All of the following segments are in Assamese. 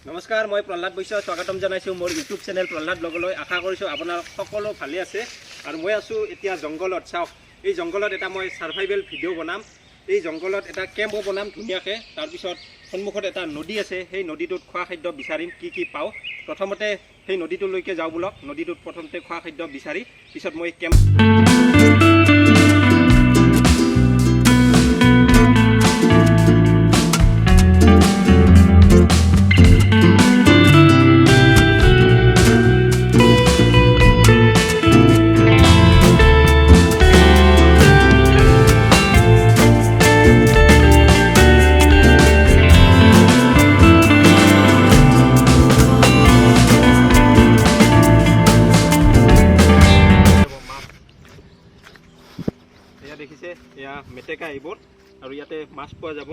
নমস্কাৰ, মই প্ৰহ্লাদ বৈশ্য স্বাগতম জনাইছোঁ মোৰ ইউটিউব চেনেল প্ৰহ্লাদ ব্লগলৈ। আশা কৰিছোঁ আপোনাৰ সকলো ভালে আছে। আৰু মই আছোঁ এতিয়া জংঘলত। চাওক, এই জংঘলত এটা মই ছাৰ্ভাইভেল ভিডিঅ' বনাম। এই জংঘলত এটা কেম্পো বনাম ধুনীয়াকৈ। তাৰপিছত সন্মুখত এটা নদী আছে, সেই নদীটোত খোৱা খাদ্য বিচাৰিম, কি পাওঁ। প্ৰথমতে সেই নদীটোলৈকে যাওঁ বলক। নদীটোত প্ৰথমতে খোৱা খাদ্য বিচাৰি পিছত মই কেম্প দেখিছে, এয়া মেটেকা এইবোৰ, আৰু ইয়াতে মাছ পোৱা যাব।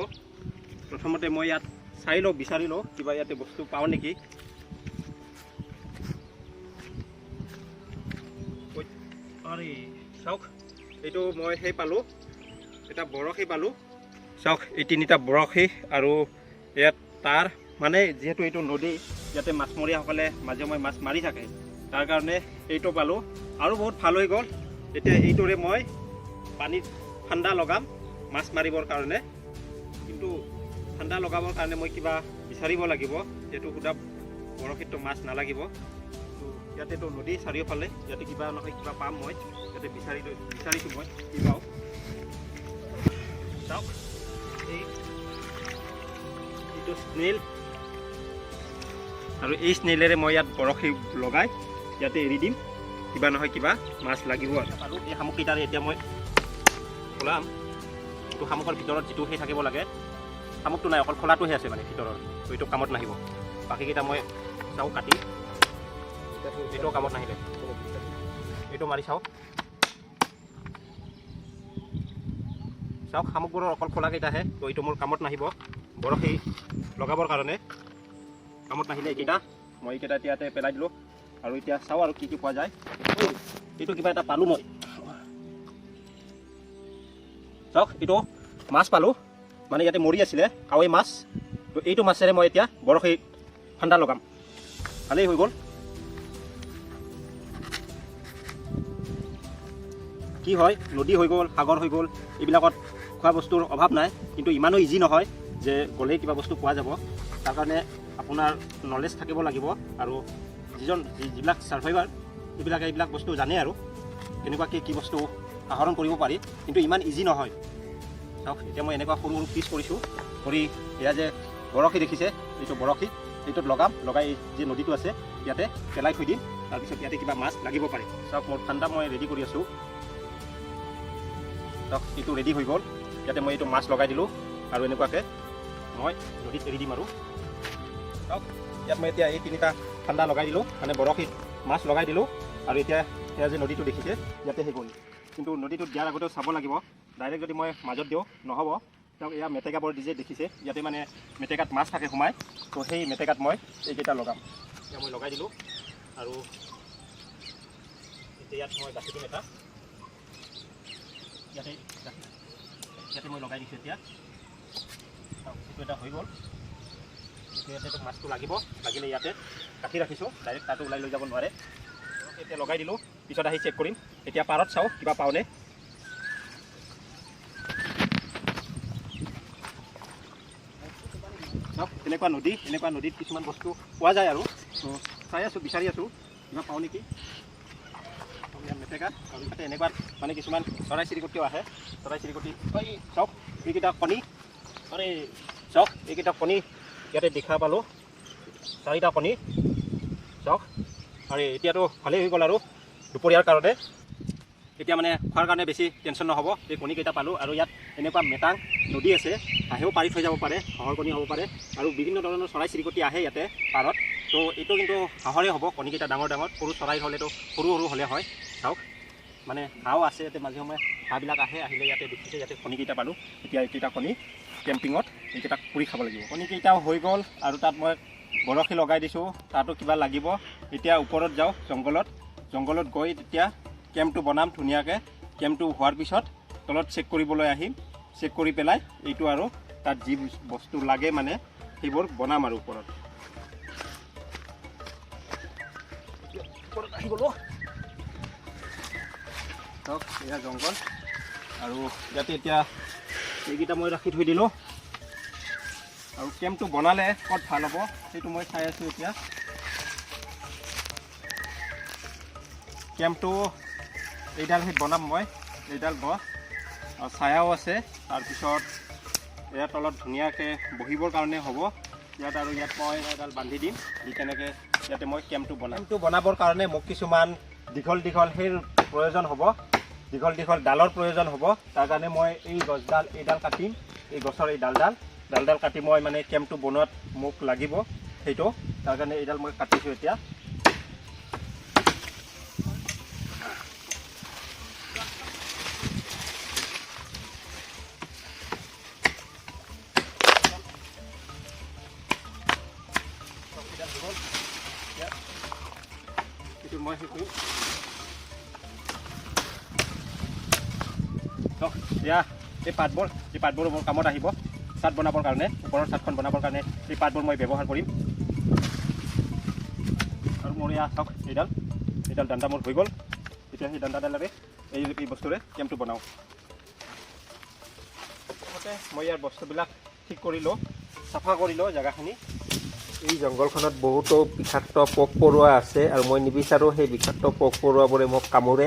প্ৰথমতে মই ইয়াত চাই লওঁ, বিচাৰি লওঁ কিবা ইয়াতে বস্তু পাওঁ নেকি। চাওক, এইটো মই সেই পালোঁ, এটা বৰশী পালোঁ। চাওক, এই তিনিটা বৰশী, আৰু ইয়াত তাৰ মানে যিহেতু এইটো নদী, ইয়াতে মাছমৰীয়াসকলে মাজে সময়ে মাছ মাৰি থাকে, তাৰ কাৰণে এইটো পালোঁ। আৰু বহুত ভাল হৈ গ'ল। এতিয়া এইটোৰে মই পানীত ঠাণ্ডা লগাম মাছ মাৰিবৰ কাৰণে। কিন্তু ঠাণ্ডা লগাবৰ কাৰণে মই কিবা বিচাৰিব লাগিব, যিহেতু সুদা বৰশীতটো মাছ নালাগিব। তো ইয়াতেতো নদী চাৰিওফালে, ইয়াতে কিবা নহয় কিবা পাম মই। ইয়াতে বিচাৰিছোঁ মই কি পাওঁ। চাওক, এইটো স্নেইল, আৰু এই স্নেইলেৰে মই ইয়াত বৰশী লগাই ইয়াতে এৰি দিম। কিবা নহয় কিবা মাছ লাগিব। আৰু এই শামুককেইটাৰে এতিয়া মই খোলাম। এইটো শামুকৰ ভিতৰত যিটো সেই থাকিব লাগে, শামুকটো নাই, অকল খোলাটোহে আছে মানে ভিতৰত। তো এইটো কামত নাহিব। বাকীকেইটা মই চাওঁ কাটি, এইটোও কামত নাহিলে। এইটো মাৰি চাওঁ। চাওক, শামুকবোৰৰ অকল খোলাকেইটাহে। তো এইটো মোৰ কামত নাহিব বৰশী লগাবৰ কাৰণে। কামত নাহিলে এইকেইটা মই এইকেইটা ইয়াতে পেলাই দিলোঁ। আৰু এতিয়া চাওঁ আৰু কি পোৱা যায়। এইটো কিবা এটা পালোঁ মই। চাওক, এইটো মাছ পালোঁ, মানে ইয়াতে মৰি আছিলে কাৱৈ মাছ। তো এইটো মাছেৰে মই এতিয়া বৰশী ঠাণ্ডা লগাম। ভালেই হৈ গ'ল। কি হয়, নদী হৈ গ'ল, সাগৰ হৈ গ'ল, এইবিলাকত খোৱা বস্তুৰ অভাৱ নাই। কিন্তু ইমানো ইজি নহয় যে গ'লেই কিবা বস্তু পোৱা যাব। তাৰ কাৰণে আপোনাৰ নলেজ থাকিব লাগিব। আৰু যিবিলাক ছাৰ্ভাইভাৰ, সেইবিলাকে এইবিলাক বস্তু জানে আৰু কেনেকুৱাকৈ কি বস্তু আহৰণ কৰিব পাৰি। কিন্তু ইমান ইজি নহয়। চাওক, এতিয়া মই এনেকুৱা সৰু সৰু পিচ কৰিছোঁ। কৰি এয়া যে বৰশী দেখিছে, এইটো বৰশী এইটোত লগাই যে নদীটো আছে ইয়াতে পেলাই থৈ দিম। তাৰপিছত ইয়াতে কিবা মাছ লাগিব পাৰে। চাওক, মোৰ ঠাণ্ডা মই ৰেডি কৰি আছোঁ। চাওক, এইটো ৰেডি হৈ গ'ল। ইয়াতে মই এইটো মাছ লগাই দিলোঁ, আৰু এনেকুৱাকৈ মই নদীত এৰি দিম। আৰু চাওক, ইয়াত মই এতিয়া এই তিনিটা ঠাণ্ডা লগাই দিলোঁ, মানে বৰশীত মাছ লগাই দিলোঁ। আৰু এতিয়া সেয়া যে নদীটো দেখিছে, ইয়াতে সেই গ'ল। কিন্তু নদীটোত দিয়াৰ আগতেও চাব লাগিব। ডাইৰেক্ট যদি মই মাজত দিওঁ নহ'ব। তেওঁক এয়া মেটেকাবোৰ দি যে দেখিছে, ইয়াতে মানে মেটেকাত মাছ থাকে সোমাই। তো সেই মেটেকাত মই এইকেইটা লগাম। এতিয়া মই লগাই দিলোঁ, আৰু এতিয়া ইয়াত মই গাখীৰ দিম এটা। ইয়াতে মই লগাই দিছোঁ। এতিয়া এইটো এটা হৈ গ'ল। ইয়াতে মাছটো লাগিলে ইয়াতে কাটি ৰাখিছোঁ, ডাইৰেক্ট তাতো ওলাই লৈ যাব নোৱাৰে। এতিয়া লগাই দিলোঁ, পিছত আহি চেক কৰিম। এতিয়া পাৰত চাওঁ কিবা পাওঁনে। চাওক, এনেকুৱা নদীত কিছুমান বস্তু পোৱা যায়। আৰু চাই আছোঁ, বিচাৰি আছোঁ কিবা পাওঁ নেকি। মেটেকা, আৰু তাতে এনেকুৱা মানে কিছুমান চৰাই চিৰিকটিও আহে। চৰাই চিৰিকটি চাওক, এইকেইটা কণী, চাওক এইকেইটা কণী ইয়াতে দেখা পালোঁ, 4টা কণী। চাওক, আৰু এতিয়াতো ভালেই হৈ গ'ল। আৰু দুপৰীয়াৰ কাৰণে এতিয়া মানে খোৱাৰ কাৰণে বেছি টেনশ্যন নহ'ব। এই কণীকেইটা পালোঁ। আৰু ইয়াত এনেকুৱা মেটাং নদী আছে, হাঁহেও পাৰি থৈ যাব পাৰে, হাঁহৰ কণী হ'ব পাৰে। আৰু বিভিন্ন ধৰণৰ চৰাই চিৰিকটি আহে ইয়াতে পাৰত। তো এইটো কিন্তু হাঁহৰে হ'ব। কণীকেইটা ডাঙৰ সৰু চৰাই হ'লেতো সৰু হ'লে হয়। চাওক, মানে হাঁহও আছে ইয়াতে, মাজে সময়ে হাঁহবিলাক আহিলে ইয়াতে দেখিছে, ইয়াতে কণীকেইটা পালোঁ। এতিয়া এইকেইটা কণী কেম্পিঙত এইকেইটা পুৰি খাব লাগিব। কণীকেইটাও হৈ গ'ল, আৰু তাত মই বৰশী লগাই দিছোঁ, তাতো কিবা লাগিব। এতিয়া ওপৰত যাওঁ জংঘলত গৈ তেতিয়া কেম্পটো বনাম ধুনীয়াকৈ। কেম্পটো হোৱাৰ পিছত তলত চেক কৰিবলৈ আহিম। চেক কৰি পেলাই এইটো আৰু তাত যি বস্তু লাগে মানে সেইবোৰ বনাম আৰু ওপৰত। ওপৰত আহি গ'লো চাওক এয়া জংঘল আৰু ইয়াতে এতিয়া এইকেইটা মই ৰাখি থৈ দিলোঁ আৰু কেম্পটো বনালে ক'ত ভাল হ'ব সেইটো মই চাই আছোঁ এতিয়া কেম্পটো এইডাল বনাম মই এইডাল গছ আৰু ছায়াও আছে তাৰপিছত ইয়াৰ তলত ধুনীয়াকৈ বহিবৰ কাৰণে হ'ব ইয়াত আৰু ইয়াত মই এডাল বান্ধি দিম দি তেনেকৈ ইয়াতে মই কেম্পটো বনাবৰ কাৰণে মোক কিছুমান দীঘল সেই প্ৰয়োজন হ'ব দীঘল ডালৰ প্ৰয়োজন হ'ব তাৰ কাৰণে মই এই গছডাল এইডাল কাটিম এই গছৰ এই ডালডাল কাটি মই মানে কেম্পটো বনোৱাত মোক লাগিব সেইটো তাৰ কাৰণে এইডাল মই কাটিছোঁ এতিয়া মই এতিয়া এই পাতবোৰ মোৰ কামত আহিব চাট বনাবৰ কাৰণে ওপৰৰ চাটখন বনাবৰ কাৰণে এই পাতবোৰ মই ব্যৱহাৰ কৰিম আৰু মোৰ এয়া চাওক এইডাল ডাণ্ডা মোৰ হৈ গ'ল এতিয়া সেই ডাণ্ডাডালেৰে এই বস্তুৰে কেম্পটো বনাওঁ প্ৰথমতে মই ইয়াৰ বস্তুবিলাক ঠিক কৰিলোঁ চাফা কৰিলোঁ জেগাখিনি এই জংঘলখনত বহুতো বিষাক্ত পোক পৰুৱা আছে আৰু মই নিবিচাৰোঁ সেই বিষাক্ত পোক পৰুৱাবোৰে মোক কামোৰে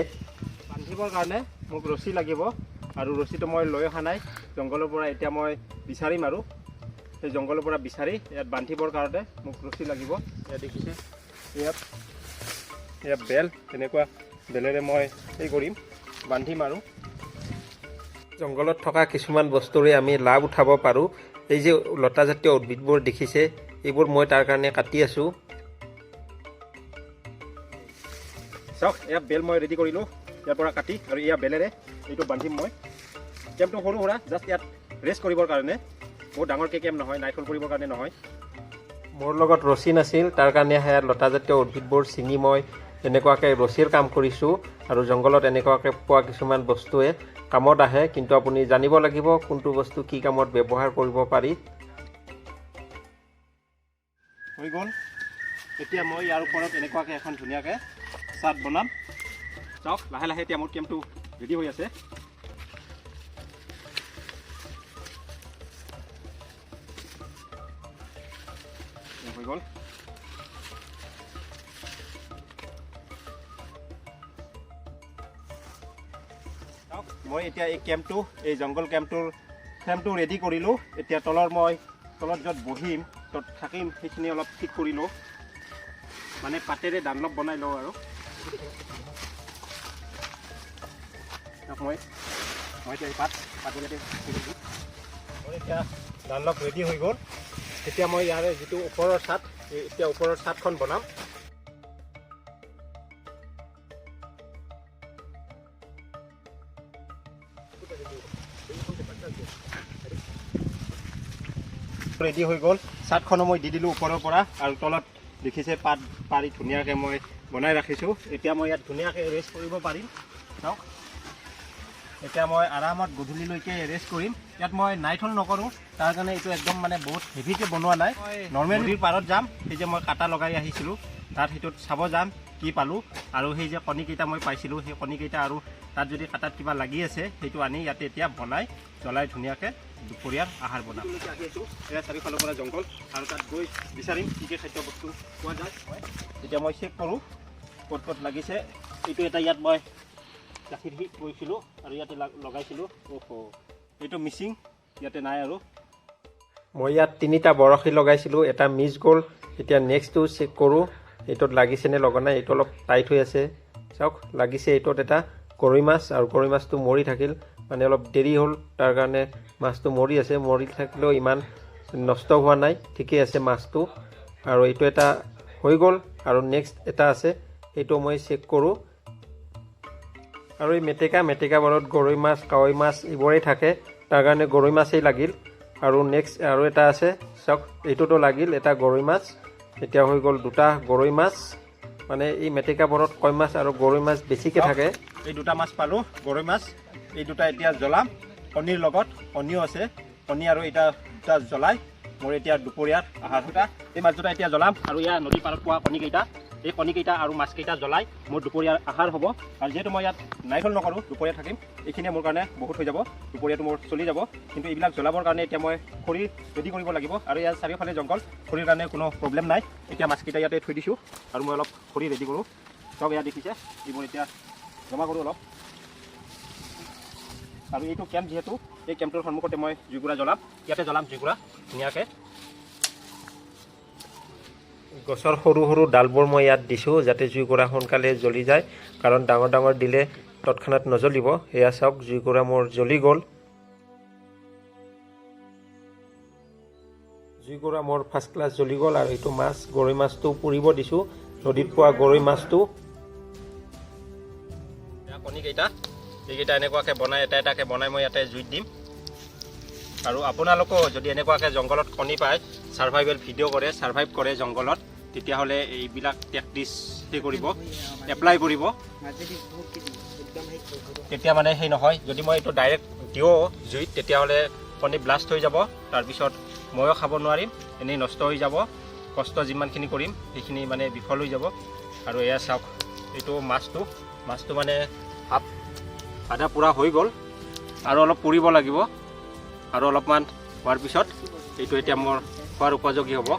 বান্ধিবৰ কাৰণে মোক ৰছী লাগিব আৰু ৰছীটো মই লৈ অহা নাই জংঘলৰ পৰা এতিয়া মই বিচাৰিম আৰু সেই জংঘলৰ পৰা বিচাৰি ইয়াত বান্ধিবৰ কাৰণে মোক ৰছী লাগিব ইয়াত দেখিছে ইয়াত বেল তেনেকুৱা বেলেৰে মই সেই কৰিম বান্ধিম আৰু জংঘলত থকা কিছুমান বস্তুৰে আমি লাভ উঠাব পাৰোঁ এই যে লতাজাতীয় উদ্ভিদবোৰ দেখিছে এইবোৰ মই তাৰ কাৰণে কাটি আছোঁ চাওক এয়া বেল মই ৰেডি কৰিলোঁ ইয়াৰ পৰা কাটি আৰু এয়া বেলেৰে এইটো বান্ধিম মই কেম্পটো সৰু সুৰা জাষ্ট ইয়াত ৰেষ্ট কৰিবৰ কাৰণে বহুত ডাঙৰকৈ কেম্প নহয় নাইটল কৰিবৰ কাৰণে নহয় মোৰ লগত ৰছী নাছিল তাৰ কাৰণে সেয়া লতাজাতীয় উদ্ভিদবোৰ ছিঙি মই এনেকুৱাকৈ ৰছীৰ কাম কৰিছোঁ আৰু জংঘলত এনেকুৱাকৈ পোৱা কিছুমান বস্তুৱে কামত আহে কিন্তু আপুনি জানিব লাগিব কোনটো বস্তু কি কামত ব্যৱহাৰ কৰিব পাৰি হৈ গ'ল এতিয়া মই ইয়াৰ ওপৰত এনেকুৱাকৈ এখন ধুনীয়াকৈ চাট বনাম চাওক লাহে এতিয়া মোৰ কেম্পটো ৰেডি হৈ আছে হৈ গ'ল চাওক মই এতিয়া এই কেম্পটো এই জংঘল কেম্পটো ৰেডি কৰিলোঁ এতিয়া তলত য'ত বহিম তত থাকিম সেইখিনি অলপ ঠিক কৰি লওঁ মানে পাতেৰে ডানলপ বনাই লওঁ আৰু মই এতিয়া এই পাতেৰে মোৰ এতিয়া ডানলপ ৰেডি হৈ গ'ল এতিয়া মই ইয়াৰে যিটো ওপৰৰ চাট এতিয়া ওপৰৰ চাটখন বনাম ৰেডি হৈ গ'ল চাটখনো মই দি দিলোঁ ওপৰৰ পৰা আৰু তলত দেখিছে পাত পাৰি ধুনীয়াকৈ মই বনাই ৰাখিছোঁ এতিয়া মই ইয়াত ধুনীয়াকৈ ৰেষ্ট কৰিব পাৰিম চাওক এতিয়া মই আৰামত গধূলিলৈকে ৰেষ্ট কৰিম ইয়াত মই নাইট হল নকৰোঁ তাৰ কাৰণে এইটো একদম মানে বহুত হেভিকৈ বনোৱা নাই নৰ্মেল নদীৰ পাৰত যাম সেই যে মই কাটা লগাই আহিছিলোঁ তাত সেইটোত চাব যাম কি পালোঁ আৰু সেই যে কণীকেইটা মই পাইছিলোঁ সেই কণীকেইটা আৰু তাত যদি কাটাত কিবা লাগি আছে সেইটো আনি ইয়াতে এতিয়া বনাই জ্বলাই ধুনীয়াকৈ দুপৰীয়াৰ আহাৰ বনাম এয়া চাৰিওফালৰ পৰা জংঘল আৰু তাত গৈ বিচাৰিম কি কি খাদ্য বস্তু পোৱা যায় এতিয়া মই চেক কৰোঁ ক'ত লাগিছে এইটো এটা ইয়াত মই গাখীৰ কৰিছিলোঁ আৰু ইয়াতে লগাইছিলোঁ এইটো মিচিং ইয়াতে নাই আৰু মই ইয়াত 3টা বৰশী লগাইছিলোঁ এটা মিছ গ'ল এতিয়া নেক্সটটো চেক কৰোঁ এইটোত লাগিছেনে লগা নাই এইটো অলপ টাইট হৈ আছে চাওক লাগিছে এইটোত এটা গৰৈ মাছ আৰু গৰৈ মাছটো মৰি থাকিল মানে অলপ দেৰি হ'ল তাৰ কাৰণে মাছটো মৰি আছে মৰি থাকিলেও ইমান নষ্ট হোৱা নাই ঠিকেই আছে মাছটো আৰু এইটো এটা হৈ গ'ল আৰু নেক্সট এটা আছে এইটো মই চেক কৰোঁ আৰু এই মেটেকাবোৰত গৰৈ মাছ কাৱৈ মাছ এইবোৰেই থাকে তাৰ কাৰণে গৰৈ মাছেই লাগিল আৰু নেক্সট আৰু এটা আছে চাওক এইটোতো লাগিল এটা গৰৈ মাছ এতিয়া হৈ গ'ল 2টা গৰৈ মাছ মানে এই মেটেকাবোৰত কই মাছ আৰু গৰৈ মাছ বেছিকৈ থাকে এই 2টা মাছ পালোঁ গৰৈ মাছ এই 2টা এতিয়া জ্বলাম কণীৰ লগত কণীও আছে কণী আৰু এটা 2টা জ্বলাই মোৰ এতিয়া দুপৰীয়াৰ আহাৰ 2টা এই মাছ 2টা এতিয়া জ্বলাম আৰু ইয়াৰ নদী পাৰত পোৱা কণীকেইটা এই কণীকেইটা আৰু মাছকেইটা জ্বলাই মোৰ দুপৰীয়াৰ আহাৰ হ'ব। আৰু যিহেতু মই ইয়াত নাৰিকল নকৰোঁ, দুপৰীয়া থাকিম, এইখিনিয়ে মোৰ কাৰণে বহুত হৈ যাব, দুপৰীয়াটো মোৰ চলি যাব। কিন্তু এইবিলাক জ্বলাবৰ কাৰণে এতিয়া মই খৰি ৰেডি কৰিব লাগিব। আৰু ইয়াৰ চাৰিওফালে জংঘল, খৰিৰ কাৰণে কোনো প্ৰব্লেম নাই। এতিয়া মাছকেইটা ইয়াতে থৈ দিছোঁ আৰু মই অলপ খৰি ৰেডি কৰোঁ। চব ইয়াত দেখিছে, এইবোৰ এতিয়া জমা কৰোঁ অলপ। আৰু এইটো কেম্প যিহেতু, এই কেম্পটোৰ সন্মুখতে মই জুইকুৰা জ্বলাম, ইয়াতে জ্বলাম জুইকুৰা ধুনীয়াকৈ। গছৰ সৰু সৰু ডালবোৰ মই ইয়াত দিছোঁ যাতে জুইকুৰা সোনকালে জ্বলি যায়, কাৰণ ডাঙৰ ডাঙৰ দিলে তৎক্ষণাত নজ্বলিব। এয়া চাওক জুইকুৰা মোৰ জ্বলি গ'ল। জুইকুৰা মোৰ ফাৰ্ষ্ট ক্লাছ জ্বলি গ'ল। আৰু এইটো মাছ, গৰৈ মাছটো পুৰিব দিছোঁ, নদীত পোৱা গৰৈ মাছটো। কণীকেইটা এইকেইটা এনেকুৱাকৈ বনাই এটা এটাকৈ বনাই মই ইয়াতে জুইত দিম। আৰু আপোনালোকেও যদি এনেকুৱাকৈ জংঘলত কণী পায়, ছাৰ্ভাইভেল ভিডিঅ' কৰে, ছাৰ্ভাইভ কৰে জংঘলত, তেতিয়াহ'লে এইবিলাক প্ৰেক্টিছ কৰিব, এপ্লাই কৰিব। তেতিয়া মানে সেই নহয়, যদি মই এইটো ডাইৰেক্ট দিওঁ জুইত, তেতিয়াহ'লে কণী ব্লাষ্ট হৈ যাব, তাৰপিছত ময়ো খাব নোৱাৰিম, এনেই নষ্ট হৈ যাব, কষ্ট যিমানখিনি কৰিম সেইখিনি মানে বিফল হৈ যাব। আৰু এয়া চাওক এইটো মাছটো মানে আধা পুৰা হৈ গ'ল, আৰু অলপ পুৰিব লাগিব। আৰু অলপমান হোৱাৰ পিছত এইটো এতিয়া মোৰ খোৱাৰ উপযোগী হ'ব।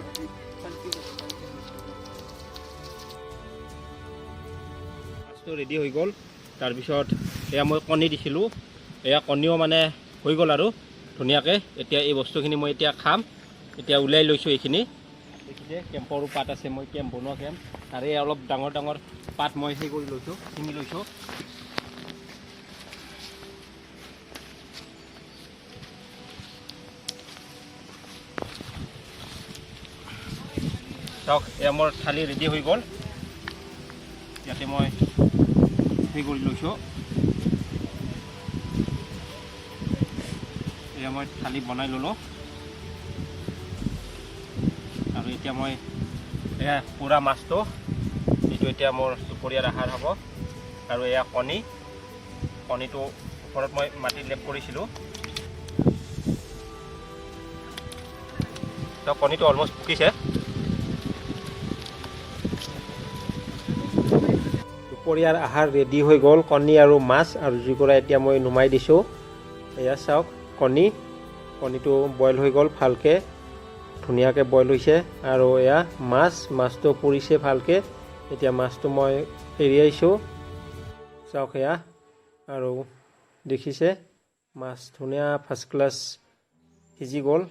মাছটো ৰেডি হৈ গ'ল। তাৰপিছত এয়া মই কণী দিছিলোঁ, এয়া কণীও মানে হৈ গ'ল আৰু ধুনীয়াকৈ। এতিয়া এই বস্তুখিনি মই এতিয়া খাম। এতিয়া উলিয়াই লৈছোঁ এইখিনি, দেখিছে কেম্পৰো পাত আছে, মই কেম্প বনোৱা কেম্প। আৰু এই অলপ ডাঙৰ ডাঙৰ পাত মই সেই কৰি লৈছোঁ, ছিঙি লৈছোঁ। চাওক এয়া মোৰ থালি ৰেডি হৈ গ'ল। ইয়াতে মই সেই কৰি লৈছোঁ, এয়া মই থালি বনাই ল'লোঁ। আৰু এতিয়া মই এয়া পুৰা মাছটো, এইটো এতিয়া মোৰ দুপৰীয়াৰ আহাৰ হ'ব। আৰু এয়া কণীটো ওপৰত মই মাটি লেপ কৰিছিলোঁ। তো কণীটো অলমষ্ট পকিছে। দুপৰীয়াৰ আহাৰ ৰেডি হৈ গ'ল, কণী আৰু মাছ আৰু জুইকুৰা এতিয়া মই নুমাই দিছোঁ। এয়া চাওক কণীটো বইল হৈ গ'ল, ভালকৈ ধুনীয়াকৈ বইল হৈছে। আৰু এয়া মাছটো পুৰিছে ভালকৈ। এতিয়া মাছটো মই এৰিয়াইছোঁ, চাওক এয়া। আৰু দেখিছে মাছ ধুনীয়া ফাৰ্ষ্ট ক্লাছ সিজি গ'ল।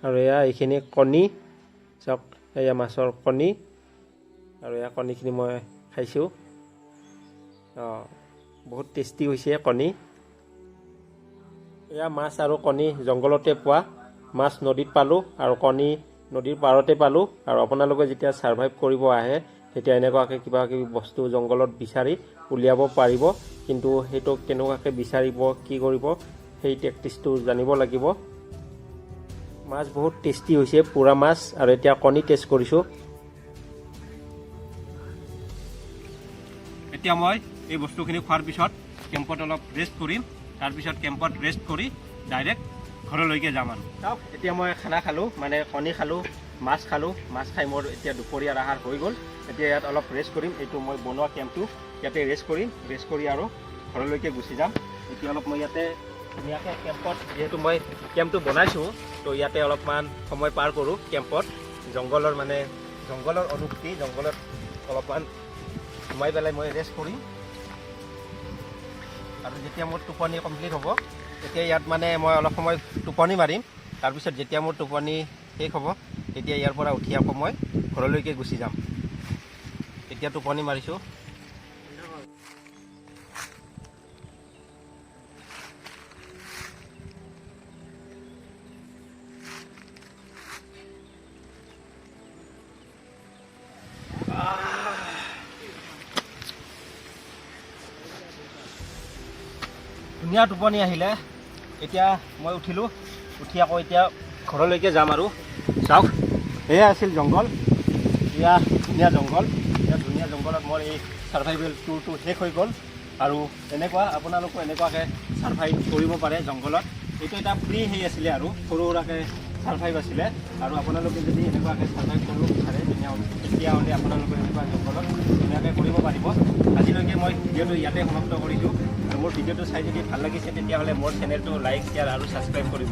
আৰু এয়া এইখিনি কণী, চাওক এয়া মাছৰ কণী। আৰু এয়া কণীখিনি মই খাইছোঁ। বহুত টেষ্টি হৈছে কণী। এয়া মাছ আৰু কণী জংঘলতে পোৱা, মাছ নদীত পালোঁ আৰু কণী নদীৰ পাৰতে পালোঁ। আৰু আপোনালোকে যেতিয়া ছাৰ্ভাইভ কৰিব আহে, তেতিয়া এনেকুৱাকৈ কিবা কিবি বস্তু জংঘলত বিচাৰি উলিয়াব পাৰিব। কিন্তু সেইটো কেনেকুৱাকৈ বিচাৰিব, কি কৰিব, সেই টেকটিক্সটো জানিব লাগিব। মাছ বহুত টেষ্টি হৈছে, পুৰা মাছ। আৰু এতিয়া কণী টেষ্ট কৰিছোঁ। এতিয়া মই এই বস্তুখিনি খোৱাৰ পিছত কেম্পত অলপ ৰেষ্ট কৰিম। তাৰপিছত কেম্পত ৰেষ্ট কৰি ডাইৰেক্ট ঘৰলৈকে যাম। আৰু চাওক এতিয়া মই খানা খালোঁ, মানে কণী খালোঁ, মাছ খালোঁ। মাছ খাই মোৰ এতিয়া দুপৰীয়াৰ আহাৰ হৈ গ'ল। এতিয়া ইয়াত অলপ ৰেষ্ট কৰিম। এইটো মই বনোৱা কেম্পটো, ইয়াতে ৰেষ্ট কৰিম। ৰেষ্ট কৰি আৰু ঘৰলৈকে গুচি যাম। এতিয়া অলপ মই ইয়াতে ধুনীয়াকৈ কেম্পত, যিহেতু মই কেম্পটো বনাইছোঁ, তো ইয়াতে অলপমান সময় পাৰ কৰোঁ কেম্পত। জংঘলৰ অনুভূতি, জংঘলত অলপমান সোমাই পেলাই মই ৰেষ্ট কৰিম। আৰু যেতিয়া মোৰ টোপনি কমপ্লিট হ'ব, তেতিয়া ইয়াত মানে মই অলপ সময় টোপনি মাৰিম। তাৰপিছত যেতিয়া মোৰ টোপনি শেষ হ'ব, তেতিয়া ইয়াৰ পৰা উঠি আকৌ মই ঘৰলৈকে গুচি যাম। এতিয়া টোপনি মাৰিছোঁ। ধুনীয়া টোপনি আহিলে। এতিয়া মই উঠিলোঁ, উঠি আকৌ এতিয়া ঘৰলৈকে যাম। আৰু চাওক এয়া আছিল জংঘল, এয়া ধুনীয়া জংঘল। এয়া ধুনীয়া জংঘলত মোৰ এই ছাৰ্ভাইভেল টুৰটো শেষ হৈ গ'ল। আৰু এনেকুৱা আপোনালোকো এনেকুৱাকৈ ছাৰ্ভাইভ কৰিব পাৰে জংঘলত। এইটো এটা ফ্ৰী সেই আছিলে আৰু সৰু সুৰাকৈ ছাৰ্ভাইভ আছিলে। আৰু আপোনালোকে যদি এনেকুৱাকৈ ছাৰ্ভাইভ কৰিব বিচাৰে, তেতিয়া তেতিয়াহ'লে আপোনালোকে এনেকুৱা জংঘলত ধুনীয়াকৈ কৰিব পাৰিব। আজিলৈকে মই ভিডিঅ'টো ইয়াতে সমাপ্ত কৰিছোঁ। আৰু মোৰ ভিডিঅ'টো চাই যদি ভাল লাগিছে তেতিয়াহ'লে মোৰ চেনেলটো লাইক শ্বেয়াৰ আৰু ছাবস্ক্ৰাইব কৰিব।